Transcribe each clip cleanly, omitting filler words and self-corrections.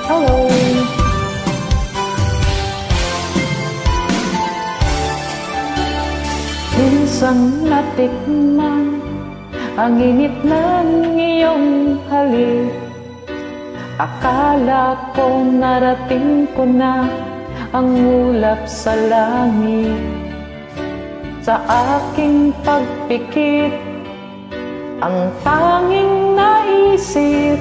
Hello! Minsan natikman ang init ng iyong halik. Akala ko narating ko na ang ulap sa langit. Sa aking pagpikit, ang tanging naisip,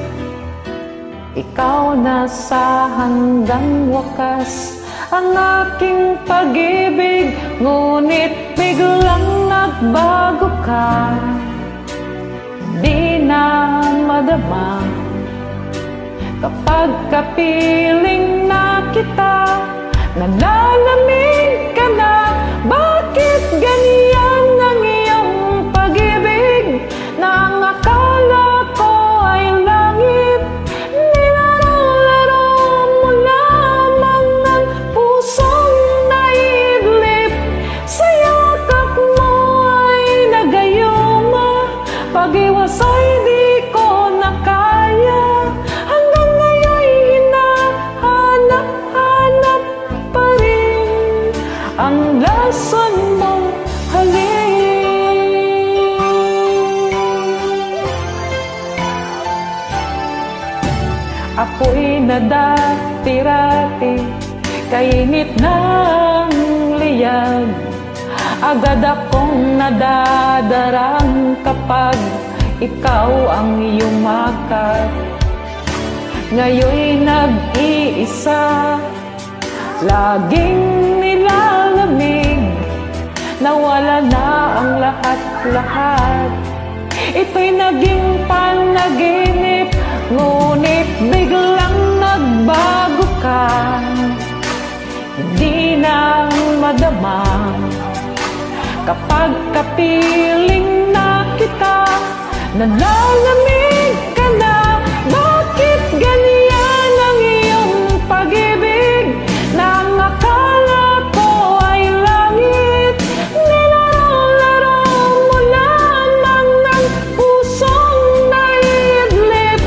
ikaw na sa hanggang wakas ang aking pag-ibig. Ngunit biglang nagbago ka, di na madama. Kapag kapiling na kita, nalalamig ka na. Bakit ganyan ang iyong pag-ibig na ang akala ko ay langit? Nilalaro mo lamang ang pusong naidlip. Sa yakap mo ay nagayuma, pag-iwas ay di ko na kaya. Hanggang ngayon hinahanap-hanap pa rin ang lason mong halik. Ako'y nadati-rati, kainit ng liyag. Agad akong nadadarang kapag ikaw ang yumakap. Ngayon'y nag-iisa, laging nilalamig. Nawala na ang lahat-lahat, ito'y naging panaginip. Ngunit biglang nagbago ka, hindi na madama. Kapag kapiling na kita, nalalamig ka na. Bakit ganyan ang iyong pag-ibig na ang akala ko ay langit? Nilaro-laro mo lamang ang pusong naidlip.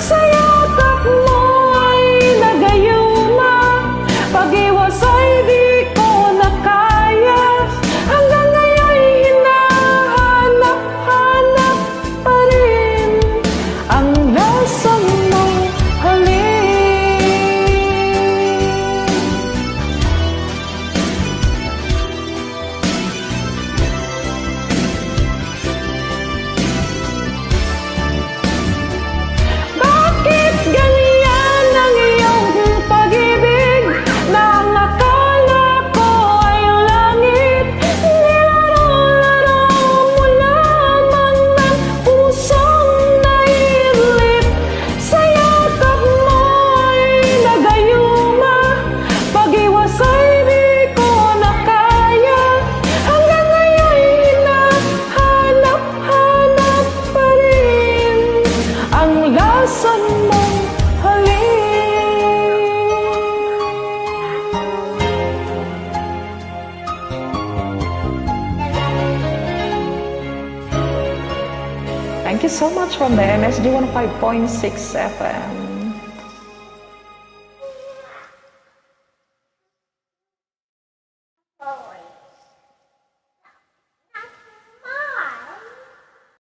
Sa yakap mo ay nagayuma, pag-iwas ay di ko na kaya. Hanggang ngayon hinahanap-hanap pa rin ang lasang mong halik. Bakit ganyan ang iyong pag-ibig na ang akala ko ay langit? Nilaro-laro mo lamang ng pusong naidlip. Sa yakap mo ay nagayuma, pag-iwas ay di ko na kaya. Hanggang ngayon hinahanap-hanap pa rin ang lason mong halik. Thank you so much from the MSG 105.6 FM.